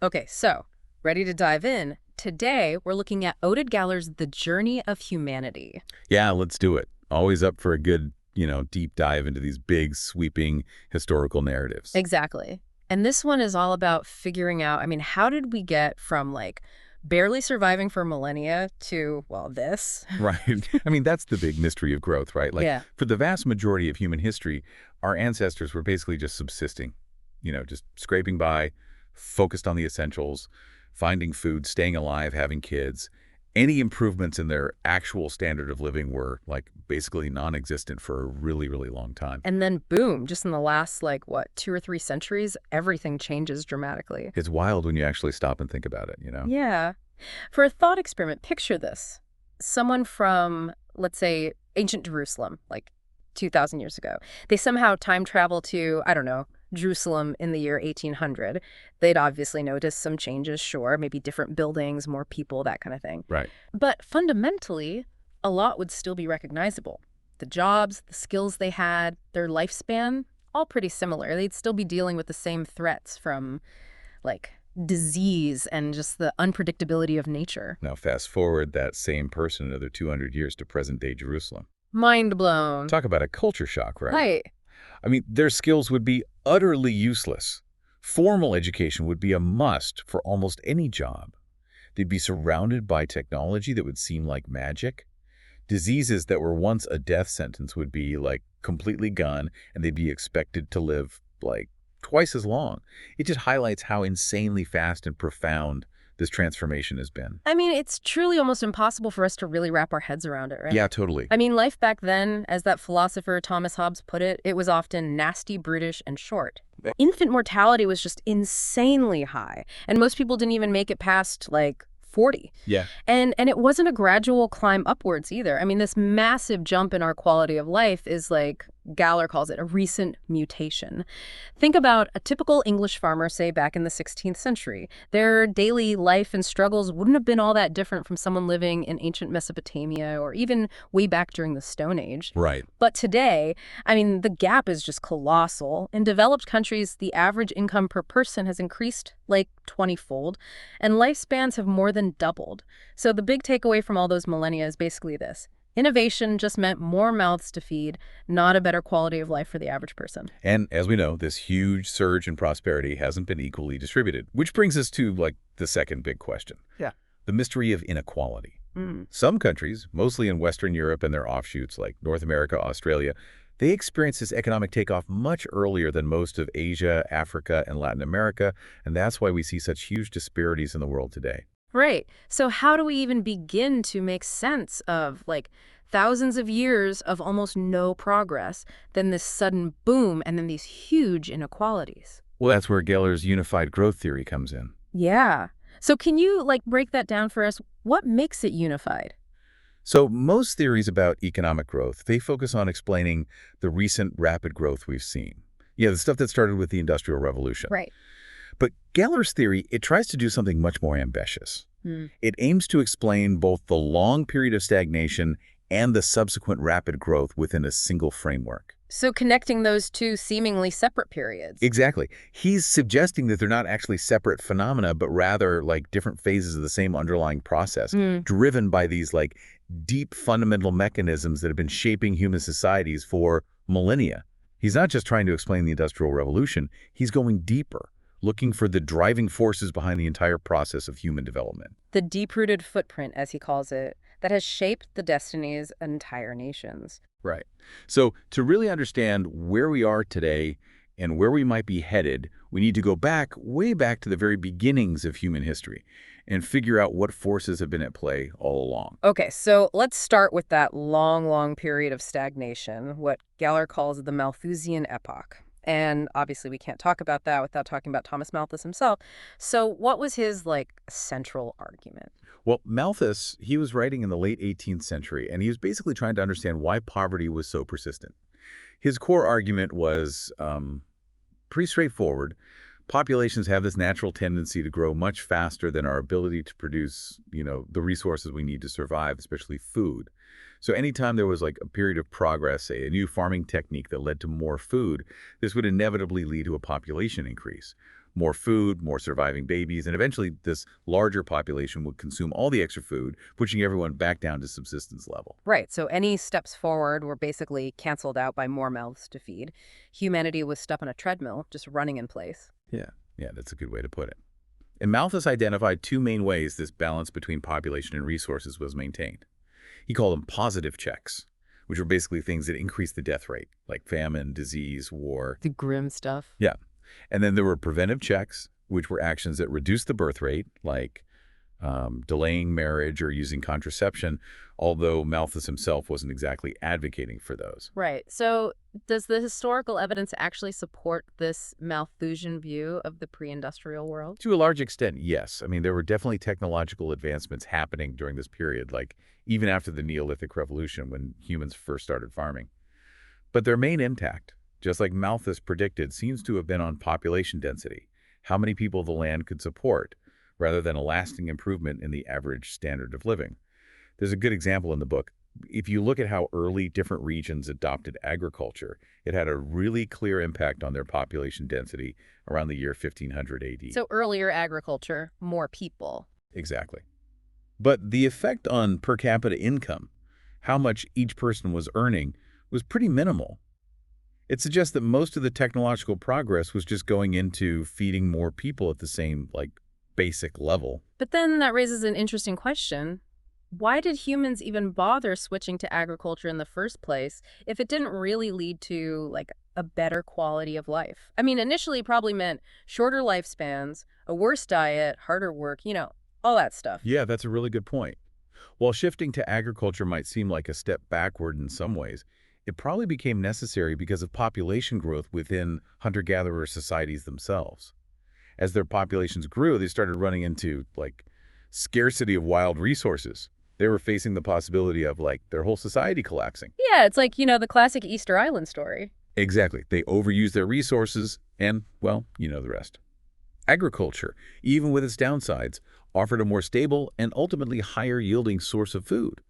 Okay, so ready to dive in? Today, we're looking at Oded Galor's The Journey of Humanity. Yeah, let's do it. Always up for a good, deep dive into these big, sweeping historical narratives. Exactly. And this one is all about figuring out, how did we get from barely surviving for millennia to, well, this? Right. I mean, that's the big mystery of growth, right? Like, Yeah. for the vast majority of human history, our ancestors were basically just subsisting, just scraping by, focused on the essentials, finding food, staying alive, having kids. Any improvements in their actual standard of living were, like, basically non-existent for a really, really long time. And then boom, just in the last, 2 or 3 centuries, everything changes dramatically. It's wild when you actually stop and think about it. Yeah. For a thought experiment, picture this. Someone from, let's say, ancient Jerusalem, like 2,000 years ago. They somehow time travel to, I don't know, Jerusalem in the year 1800. They'd obviously notice some changes, sure, maybe different buildings, more people, that kind of thing. Right. But fundamentally, a lot would still be recognizable. The jobs, the skills they had, their lifespan, all pretty similar. They'd still be dealing with the same threats from, like, disease and just the unpredictability of nature. Now, fast forward that same person another 200 years to present-day Jerusalem. Mind blown. Talk about a culture shock, right? Right. I mean, their skills would be utterly useless. Formal education would be a must for almost any job. They'd be surrounded by technology that would seem like magic. Diseases that were once a death sentence would be, like, completely gone, and they'd be expected to live, like, twice as long. It just highlights how insanely fast and profound this transformation has been. It's truly almost impossible for us to really wrap our heads around it, right? Yeah, totally. Life back then, as that philosopher Thomas Hobbes put it was often nasty, brutish, and short. Infant mortality was just insanely high, and most people didn't even make it past, 40. Yeah. And it wasn't a gradual climb upwards either. This massive jump in our quality of life is, like Galor calls it, a recent mutation. Think about a typical English farmer, say, back in the 16th century. Their daily life and struggles wouldn't have been all that different from someone living in ancient Mesopotamia or even way back during the Stone Age. Right. But today, the gap is just colossal. In developed countries, the average income per person has increased 20-fold, and lifespans have more than doubled. So the big takeaway from all those millennia is basically this. Innovation just meant more mouths to feed, not a better quality of life for the average person. And as we know, this huge surge in prosperity hasn't been equally distributed, which brings us to, the second big question. Yeah. The mystery of inequality. Some countries, mostly in Western Europe and their offshoots like North America, Australia, they experienced this economic takeoff much earlier than most of Asia, Africa, and Latin America, and that's why we see such huge disparities in the world today. Right. So how do we even begin to make sense of, thousands of years of almost no progress, then this sudden boom, and then these huge inequalities? Well, that's where Galor's unified growth theory comes in. Yeah. So can you, break that down for us? What makes it unified? So most theories about economic growth, they focus on explaining the recent rapid growth we've seen. Yeah, the stuff that started with the Industrial Revolution. Right. But Galor's theory, it tries to do something much more ambitious. It aims to explain both the long period of stagnation and the subsequent rapid growth within a single framework. So connecting those two seemingly separate periods. Exactly. He's suggesting that they're not actually separate phenomena, but rather like different phases of the same underlying process, driven by these deep fundamental mechanisms that have been shaping human societies for millennia. He's not just trying to explain the Industrial Revolution, he's going deeper, looking for the driving forces behind the entire process of human development. The deep-rooted footprint, as he calls it, that has shaped the destinies of entire nations. Right. So to really understand where we are today and where we might be headed, we need to go back, way back to the very beginnings of human history and figure out what forces have been at play all along. Okay, so let's start with that long period of stagnation, what Galor calls the Malthusian epoch. And obviously we can't talk about that without talking about Thomas Malthus himself. So what was his, central argument? Well, Malthus, he was writing in the late 18th century, and he was basically trying to understand why poverty was so persistent. His core argument was pretty straightforward. Populations have this natural tendency to grow much faster than our ability to produce, the resources we need to survive, especially food. So anytime there was a period of progress, say a new farming technique that led to more food, this would inevitably lead to a population increase. More food, more surviving babies, and eventually this larger population would consume all the extra food, pushing everyone back down to subsistence level. Right, so any steps forward were basically canceled out by more mouths to feed. Humanity was stuck on a treadmill, just running in place. Yeah, yeah, that's a good way to put it. And Malthus identified two main ways this balance between population and resources was maintained. He called them positive checks, which were basically things that increased the death rate, like famine, disease, war. The grim stuff. Yeah. And then there were preventive checks, which were actions that reduced the birth rate, like delaying marriage or using contraception, although Malthus himself wasn't exactly advocating for those. Right. So does the historical evidence actually support this Malthusian view of the pre-industrial world? To a large extent, yes. I mean, there were definitely technological advancements happening during this period, like even after the Neolithic Revolution when humans first started farming. But their main impact, just like Malthus predicted, seems to have been on population density, how many people the land could support, rather than a lasting improvement in the average standard of living. There's a good example in the book. If you look at how early different regions adopted agriculture, it had a really clear impact on their population density around the year 1500 AD. So earlier agriculture, more people. Exactly. But the effect on per capita income, how much each person was earning, was pretty minimal. It suggests that most of the technological progress was just going into feeding more people at the same, basic level. But then that raises an interesting question. Why did humans even bother switching to agriculture in the first place if it didn't really lead to, a better quality of life? I mean, initially it probably meant shorter lifespans, a worse diet, harder work, all that stuff. Yeah, that's a really good point. While shifting to agriculture might seem like a step backward in some ways, it probably became necessary because of population growth within hunter-gatherer societies themselves. As their populations grew, they started running into, scarcity of wild resources. They were facing the possibility of, their whole society collapsing. Yeah, it's like, the classic Easter Island story. Exactly. They overused their resources and, well, you know the rest. Agriculture, even with its downsides, offered a more stable and ultimately higher-yielding source of food.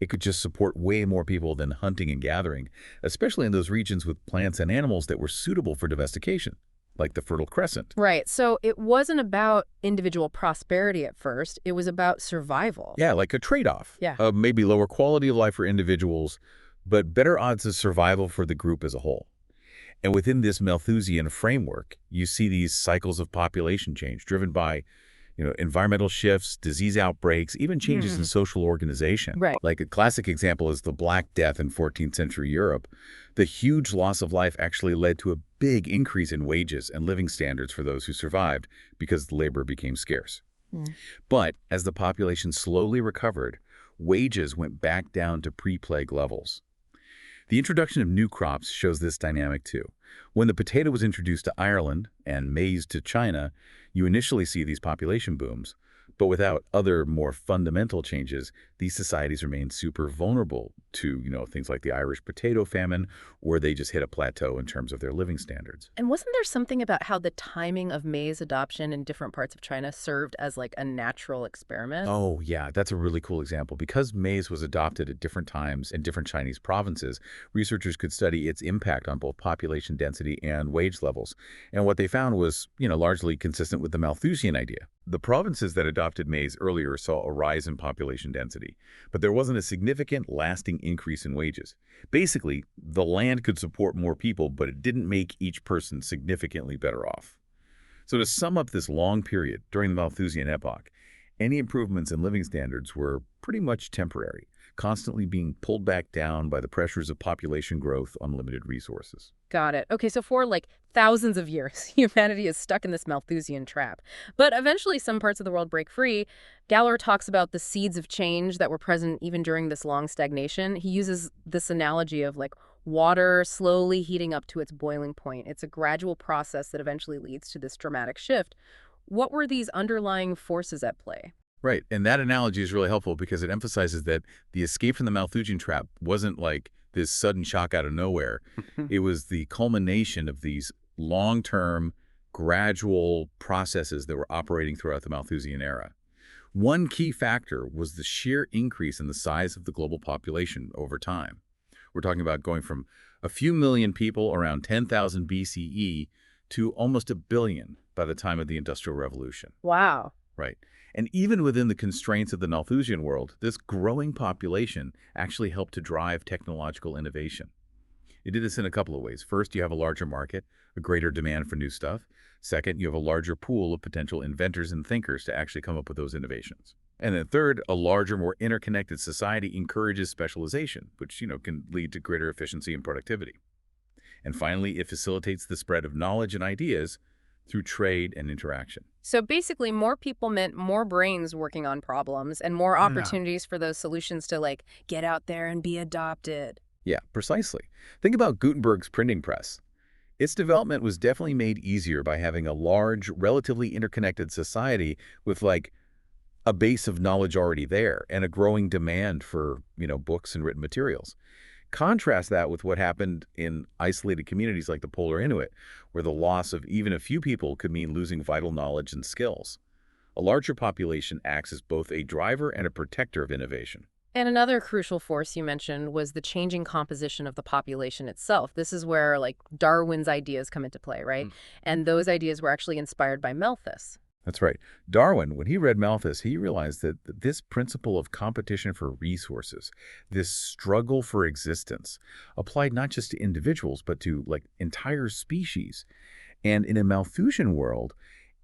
It could just support way more people than hunting and gathering, especially in those regions with plants and animals that were suitable for domestication, like the Fertile Crescent. Right. So it wasn't about individual prosperity at first. It was about survival. Yeah, like a trade-off. Yeah. Maybe lower quality of life for individuals, but better odds of survival for the group as a whole. And within this Malthusian framework, you see these cycles of population change driven by environmental shifts, disease outbreaks, even changes in social organization. Right. Like a classic example is the Black Death in 14th century Europe. The huge loss of life actually led to a big increase in wages and living standards for those who survived because labor became scarce. But as the population slowly recovered, wages went back down to pre-plague levels. The introduction of new crops shows this dynamic too. When the potato was introduced to Ireland and maize to China, you initially see these population booms. But without other, more fundamental changes, these societies remain super vulnerable to, things like the Irish potato famine, where they just hit a plateau in terms of their living standards. And wasn't there something about how the timing of maize adoption in different parts of China served as a natural experiment? Oh, yeah, that's a really cool example. Because maize was adopted at different times in different Chinese provinces, researchers could study its impact on both population density and wage levels. And what they found was, largely consistent with the Malthusian idea. The provinces that adopted maize earlier saw a rise in population density, but there wasn't a significant, lasting increase in wages. Basically, the land could support more people, but it didn't make each person significantly better off. So to sum up this long period during the Malthusian epoch, any improvements in living standards were pretty much temporary, constantly being pulled back down by the pressures of population growth on limited resources. Got it. Okay, so for thousands of years, humanity is stuck in this Malthusian trap. But eventually some parts of the world break free. Galor talks about the seeds of change that were present even during this long stagnation. He uses this analogy of water slowly heating up to its boiling point. It's a gradual process that eventually leads to this dramatic shift. What were these underlying forces at play? Right, and that analogy is really helpful because it emphasizes that the escape from the Malthusian trap wasn't like this sudden shock out of nowhere. It was the culmination of these long-term, gradual processes that were operating throughout the Malthusian era. One key factor was the sheer increase in the size of the global population over time. We're talking about going from a few million people around 10,000 BCE to almost 1 billion by the time of the Industrial Revolution. Wow. Right. And even within the constraints of the Malthusian world, this growing population actually helped to drive technological innovation. It did this in a couple of ways. First, you have a larger market, a greater demand for new stuff. Second, you have a larger pool of potential inventors and thinkers to actually come up with those innovations. And then third, a larger, more interconnected society encourages specialization, which, can lead to greater efficiency and productivity. And finally, it facilitates the spread of knowledge and ideas through trade and interaction. So basically, more people meant more brains working on problems and more Yeah. opportunities for those solutions to, like, get out there and be adopted. Yeah, precisely. Think about Gutenberg's printing press. Its development was definitely made easier by having a large, relatively interconnected society with a base of knowledge already there and a growing demand for, books and written materials. Contrast that with what happened in isolated communities like the Polar Inuit, where the loss of even a few people could mean losing vital knowledge and skills. A larger population acts as both a driver and a protector of innovation. And another crucial force you mentioned was the changing composition of the population itself. This is where, like, Darwin's ideas come into play, right? Mm. And those ideas were actually inspired by Malthus. That's right. Darwin, when he read Malthus, he realized that this principle of competition for resources, this struggle for existence, applied not just to individuals, but to entire species. And in a Malthusian world,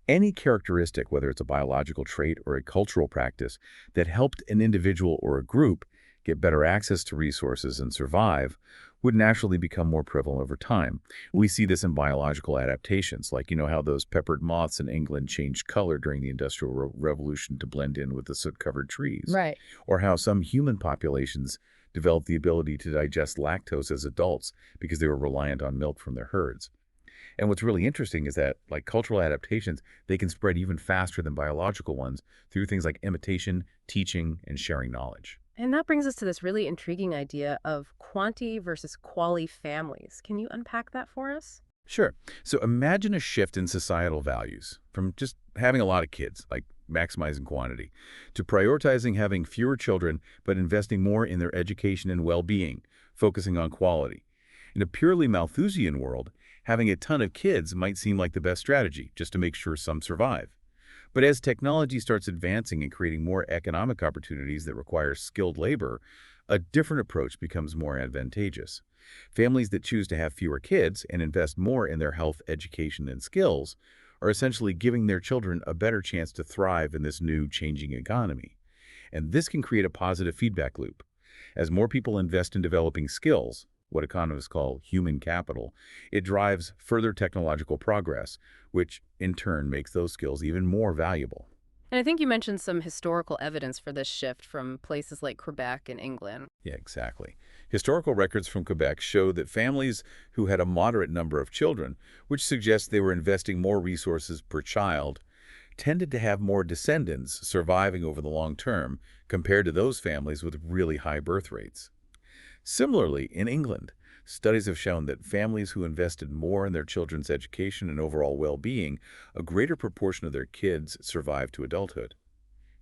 any characteristic, whether it's a biological trait or a cultural practice, that helped an individual or a group get better access to resources and survive would naturally become more prevalent over time. We see this in biological adaptations, like how those peppered moths in England changed color during the Industrial Revolution to blend in with the soot-covered trees, Right. or how some human populations developed the ability to digest lactose as adults because they were reliant on milk from their herds. And what's really interesting is that, like cultural adaptations, they can spread even faster than biological ones through things like imitation, teaching, and sharing knowledge. And that brings us to this really intriguing idea of quanti versus quali families. Can you unpack that for us? Sure. So imagine a shift in societal values from just having a lot of kids, like maximizing quantity, to prioritizing having fewer children but investing more in their education and well-being, focusing on quality. In a purely Malthusian world, having a ton of kids might seem like the best strategy, just to make sure some survive. But as technology starts advancing and creating more economic opportunities that require skilled labor, a different approach becomes more advantageous. Families that choose to have fewer kids and invest more in their health, education, and skills are essentially giving their children a better chance to thrive in this new changing economy. And this can create a positive feedback loop. As more people invest in developing skills, what economists call human capital, it drives further technological progress, which in turn makes those skills even more valuable. And I think you mentioned some historical evidence for this shift from places like Quebec and England. Yeah, exactly. Historical records from Quebec show that families who had a moderate number of children, which suggests they were investing more resources per child, tended to have more descendants surviving over the long term compared to those families with really high birth rates. Similarly, in England, studies have shown that families who invested more in their children's education and overall well-being, a greater proportion of their kids survived to adulthood.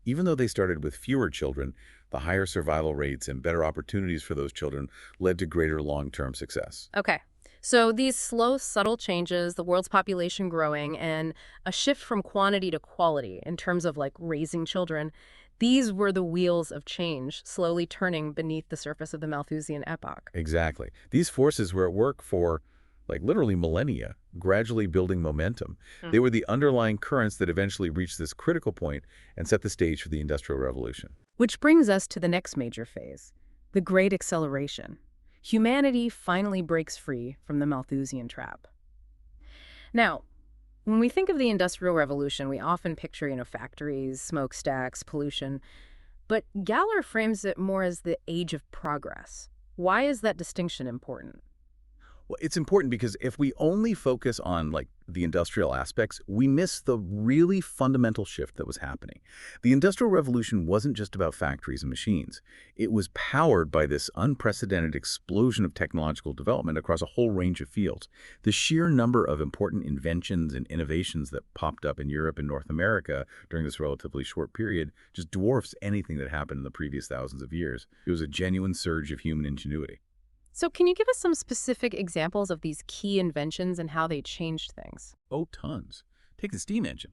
Even though they started with fewer children, the higher survival rates and better opportunities for those children led to greater long-term success. Okay. So these slow, subtle changes, the world's population growing, and a shift from quantity to quality in terms of, like, raising children, these were the wheels of change slowly turning beneath the surface of the Malthusian epoch. Exactly. These forces were at work for, literally millennia, gradually building momentum. They were the underlying currents that eventually reached this critical point and set the stage for the Industrial Revolution. Which brings us to the next major phase, the Great Acceleration. Humanity finally breaks free from the Malthusian trap. Now, when we think of the Industrial Revolution, we often picture, factories, smokestacks, pollution. But Galor frames it more as the age of progress. Why is that distinction important? Well, it's important because if we only focus on the industrial aspects, we miss the really fundamental shift that was happening. The Industrial Revolution wasn't just about factories and machines. It was powered by this unprecedented explosion of technological development across a whole range of fields. The sheer number of important inventions and innovations that popped up in Europe and North America during this relatively short period just dwarfs anything that happened in the previous thousands of years. It was a genuine surge of human ingenuity. So can you give us some specific examples of these key inventions and how they changed things? Oh, tons. Take the steam engine.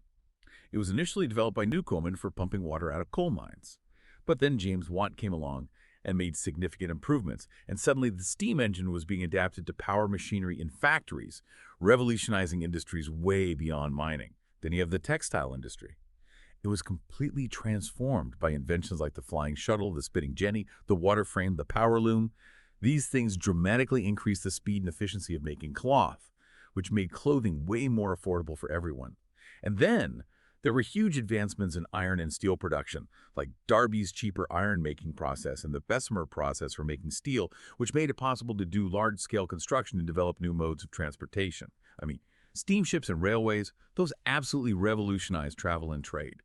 It was initially developed by Newcomen for pumping water out of coal mines. But then James Watt came along and made significant improvements, and suddenly the steam engine was being adapted to power machinery in factories, revolutionizing industries way beyond mining. Then you have the textile industry. It was completely transformed by inventions like the flying shuttle, the spinning jenny, the water frame, the power loom. These things dramatically increased the speed and efficiency of making cloth, which made clothing way more affordable for everyone. And then there were huge advancements in iron and steel production, like Darby's cheaper iron-making process and the Bessemer process for making steel, which made it possible to do large-scale construction and develop new modes of transportation. I mean, steamships and railways, those absolutely revolutionized travel and trade.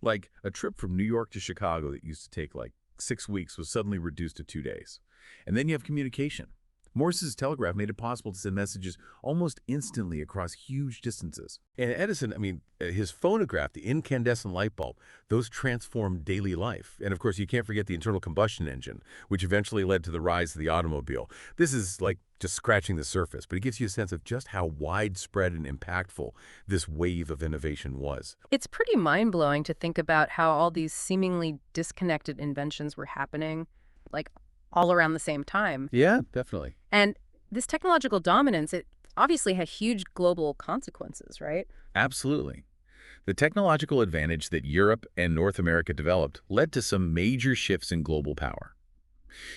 Like a trip from New York to Chicago that used to take like 6 weeks was suddenly reduced to 2 days. And then you have communication. Morse's telegraph made it possible to send messages almost instantly across huge distances. And Edison, his phonograph, the incandescent light bulb, those transformed daily life. And of course, you can't forget the internal combustion engine, which eventually led to the rise of the automobile. This is like just scratching the surface, but it gives you a sense of just how widespread and impactful this wave of innovation was. It's pretty mind-blowing to think about how all these seemingly disconnected inventions were happening, like all around the same time. Yeah, definitely. And this technological dominance, it obviously had huge global consequences, right? Absolutely. The technological advantage that Europe and North America developed led to some major shifts in global power.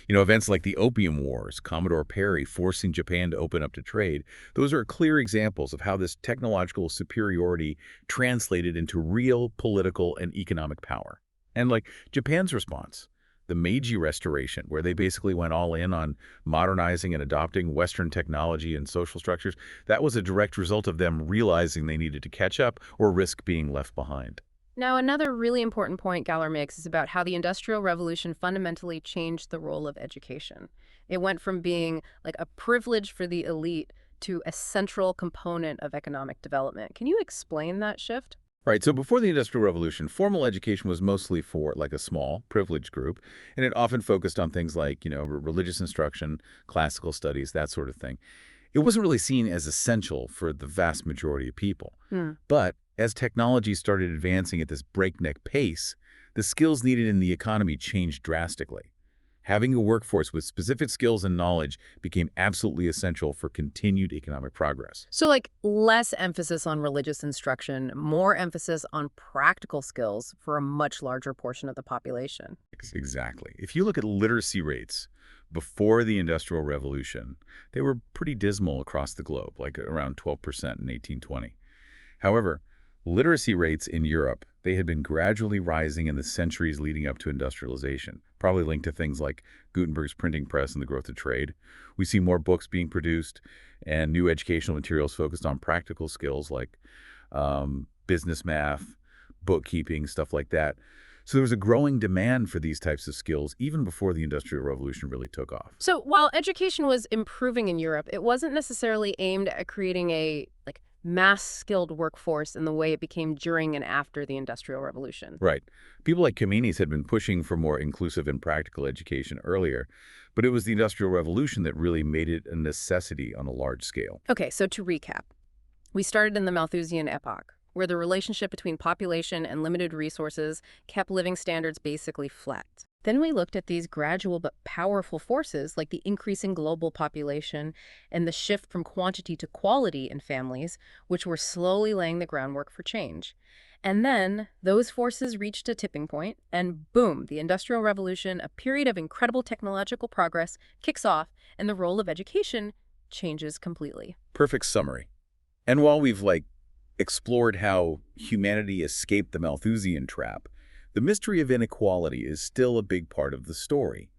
Events like the Opium Wars, Commodore Perry forcing Japan to open up to trade, those are clear examples of how this technological superiority translated into real political and economic power. And like Japan's response, the Meiji Restoration, where they basically went all in on modernizing and adopting Western technology and social structures, that was a direct result of them realizing they needed to catch up or risk being left behind. Now, another really important point Galor makes is about how the Industrial Revolution fundamentally changed the role of education. It went from being like a privilege for the elite to a central component of economic development. Can you explain that shift? Right, so before the Industrial Revolution, formal education was mostly for like a small, privileged group, and it often focused on things like, religious instruction, classical studies, that sort of thing. It wasn't really seen as essential for the vast majority of people. But as technology started advancing at this breakneck pace, the skills needed in the economy changed drastically. Having a workforce with specific skills and knowledge became absolutely essential for continued economic progress. So, like, less emphasis on religious instruction, more emphasis on practical skills for a much larger portion of the population. Exactly. If you look at literacy rates before the Industrial Revolution, they were pretty dismal across the globe, like around 12% in 1820. However, literacy rates in Europe, they had been gradually rising in the centuries leading up to industrialization, probably linked to things like Gutenberg's printing press and the growth of trade. We see more books being produced and new educational materials focused on practical skills like business math, bookkeeping, stuff like that. So there was a growing demand for these types of skills even before the Industrial Revolution really took off. So, while education was improving in Europe, it wasn't necessarily aimed at creating a mass-skilled workforce in the way it became during and after the Industrial Revolution. Right. People like Kameni's had been pushing for more inclusive and practical education earlier, but it was the Industrial Revolution that really made it a necessity on a large scale. Okay, so to recap, we started in the Malthusian epoch, where the relationship between population and limited resources kept living standards basically flat. Then we looked at these gradual but powerful forces like the increasing global population and the shift from quantity to quality in families, which were slowly laying the groundwork for change. And then those forces reached a tipping point, and boom, the Industrial Revolution, a period of incredible technological progress, kicks off, and the role of education changes completely. Perfect summary. And while we've explored how humanity escaped the Malthusian trap, the mystery of inequality is still a big part of the story.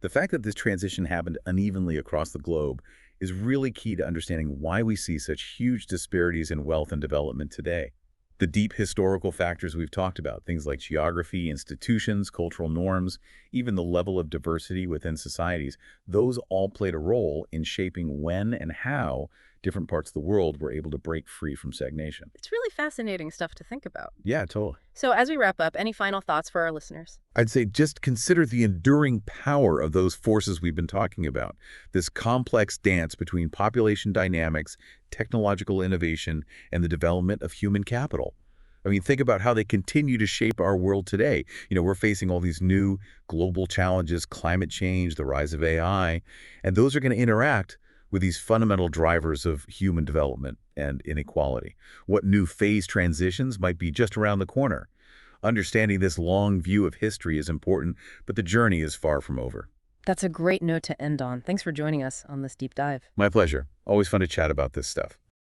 The fact that this transition happened unevenly across the globe is really key to understanding why we see such huge disparities in wealth and development today. The deep historical factors we've talked about, things like geography, institutions, cultural norms, even the level of diversity within societies, those all played a role in shaping when and how different parts of the world were able to break free from stagnation. It's really fascinating stuff to think about. Yeah, totally. So as we wrap up, any final thoughts for our listeners? I'd say just consider the enduring power of those forces we've been talking about. This complex dance between population dynamics, technological innovation, and the development of human capital. I mean, think about how they continue to shape our world today. We're facing all these new global challenges, climate change, the rise of AI, and those are going to interact with these fundamental drivers of human development and inequality. What new phase transitions might be just around the corner? Understanding this long view of history is important, but the journey is far from over. That's a great note to end on. Thanks for joining us on this deep dive. My pleasure. Always fun to chat about this stuff.